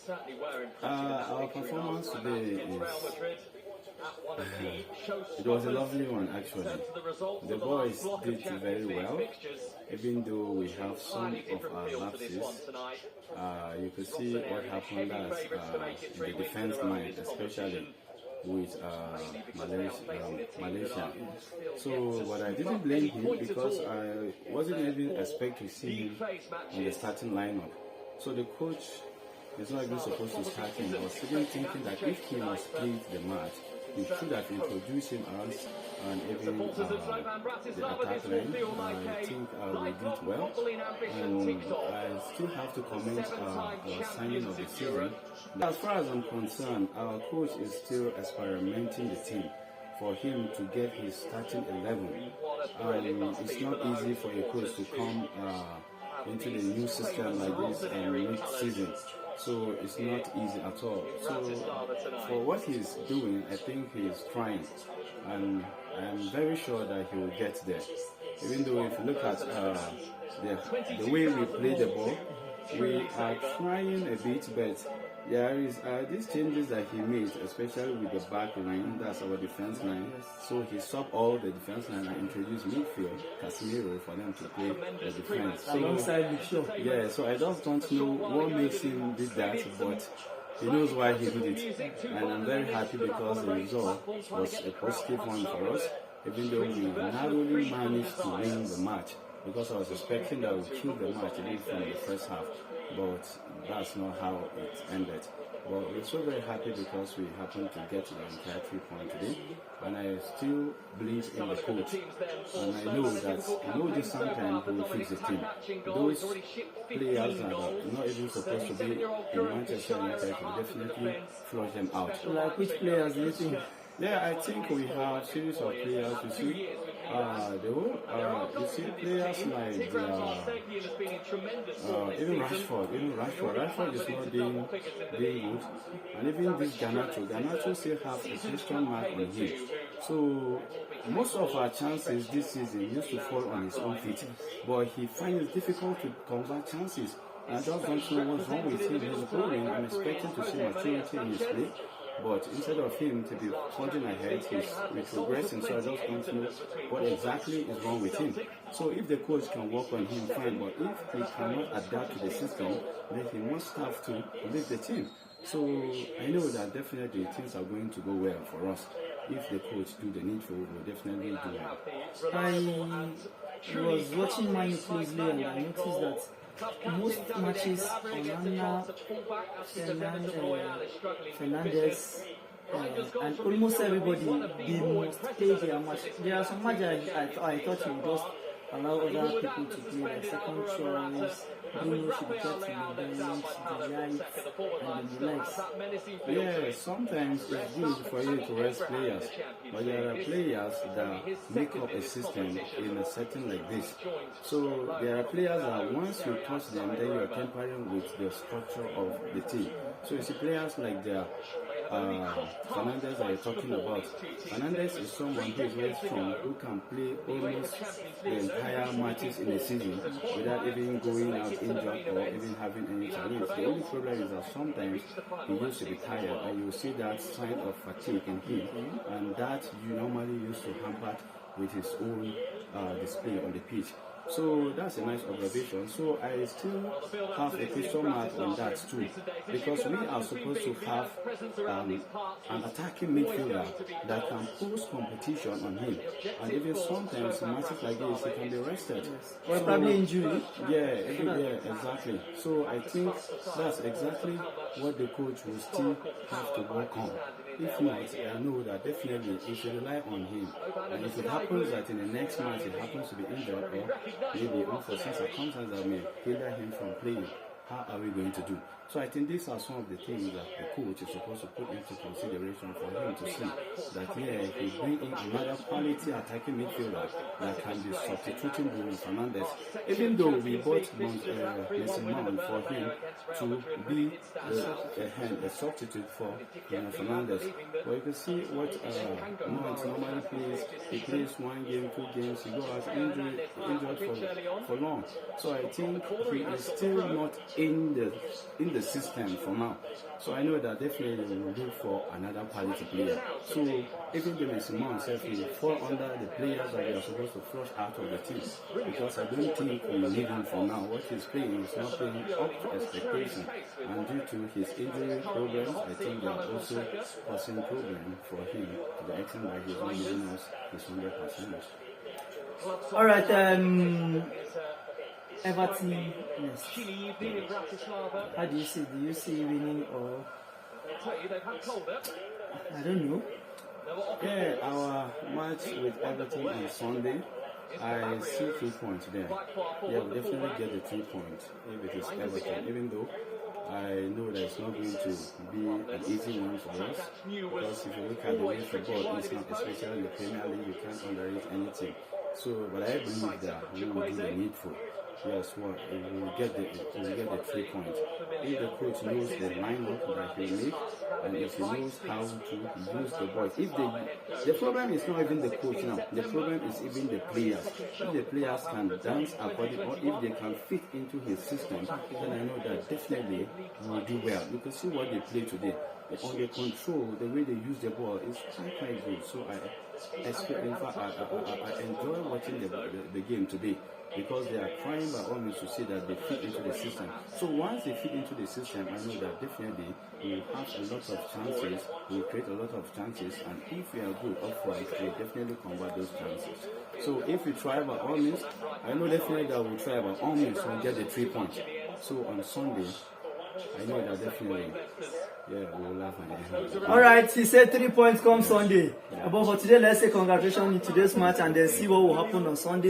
Our performance today it was a lovely one actually. The boys did very well, even though we have some of our lapses. You could see what happened in the defense line, especially with Malaysia. So, but I didn't blame him because I wasn't even expecting to see him in the starting lineup. So the coach is not even supposed to start him. I was even thinking that if he must play the match, he should have introduced him as even the attack line. I think we did well, and I still have to comment our signing of the season. As far as I'm concerned, our coach is still experimenting the team for him to get his starting 11. It's not easy for a coach to come into the new system like this and mid-season. So it's not easy at all. So for what he's doing, I think he's trying, and I'm very sure that he will get there. Even though if you look at the way we play the ball, we are trying a bit, but there is these changes that he made, especially with the back line, that's our defense line. So he stopped all the defense line and introduced midfield, Casemiro, for them to play the defense. So, yeah, so I just don't know what makes him do that, but he knows why he did it. And I'm very happy because the result was a positive one for us, even though we narrowly managed to win the match. Because I was expecting that we killed the match even from the first half, but that's not how it ended. But we're so very happy because we happened to get the entire 3 points today, and I still believe in the coach, and I know this sometime he will fix the team. Those players that are not even supposed to be in Manchester United will definitely flush them out. Like which players do you think? Yeah, I think we have a series of players. You see, you see players like even Rashford is not doing good, and even this Garnacho still have a question mark on him. So most of our chances this season used to fall on his own feet, but he finds it difficult to convert chances. I just don't know what's wrong with him. He's growing. I'm expecting to see maturity in his play. But instead of him to be forging ahead, he's retrogressing, so I just don't know what exactly is wrong with him. So if the coach can work on him, fine, but if he cannot adapt to the system, then he must have to leave the team. So I know that definitely things are going to go well for us. If the coach do the needful, we'll definitely do well. I was watching mine closely and I noticed that most matches, Fernandez, and almost everybody, they must play their match. There are some matches I thought he would just allow other people to play, like second choice, Bruno should be kept in the bench, the likes. Yeah, sometimes it's good for you to rest players, but there are players that make up a system in a setting like this. So there are players that once you touch them, then you are tampering with the structure of the team. So you see players like the Fernandez that you're talking about. Fernandez is someone who is very strong, who can play almost the entire matches in a season without even going out injured or even having any challenge. The only problem is that sometimes he used to be tired, and you see that sign of fatigue in him, and that you normally used to hamper with his own display on the pitch. So that's a nice observation. So I still have a question mark on that too, because we are supposed to have an attacking midfielder that can pose competition on him, and even sometimes in matches like this he can be rested. Or probably injury. Yeah, exactly. So I think that's exactly what the coach will still have to work on. If not, I know that definitely if you rely on him, and if it happens that in the next match he happens to be injured or maybe unforeseen circumstances that may hinder him from playing, how are we going to do? So I think these are some of the things that the coach is supposed to put into consideration for him to see that he bring in another quality attacking midfielder that can be substituting Bruno Fernandes. Even though we bought Mason Mount for him to be a substitute for Bruno Fernandes, but you can see what Mount normally plays. He plays 1 game, 2 games, he goes out injured for long. So I think he is still not in the the system for now. So I know that definitely we will look for another quality player. So even the Messimon himself will fall under the players that we are supposed to flush out of the team. Because I don't think we need him for now. What he's playing is not playing up to expectation. And due to his injury problems, I think there are also causing problem for him to the extent that he's not giving us his 100%. All right, Everton next. How do you see? Do you see winning or? I don't know. Yeah, our match with Everton on Sunday, I see 3 points there. Yeah, we'll definitely get the 3 points if it is Everton, even though I know that it's not going to be an easy one for us, because if you look at the way football is now, especially in the Premier League, you can't underrate anything. So, but I believe that we will do the needful. Yes, well, we will get the 3 points. If the coach knows the lineup that he make, and if he knows how to use the boys. If the problem is not even the coach now, the problem is even the players. If the players can dance according, or if they can fit into his system, then I know that definitely we will do well. You can see what they play today. On the control, the way they use the ball is quite good. So I enjoy watching the game today, because they are trying by all means to see that they fit into the system. So once they fit into the system, I know that definitely we will have a lot of chances, we will create a lot of chances, and if we are good up front, we will definitely convert those chances. So if we try by all means, I know definitely that we will try by all means to get the 3 points. So on Sunday, I know that definitely, yeah, we will laugh at the end. All right, he said 3 points come Sunday. Yeah. But for today, let's say congratulations in today's match and then see what will happen on Sunday.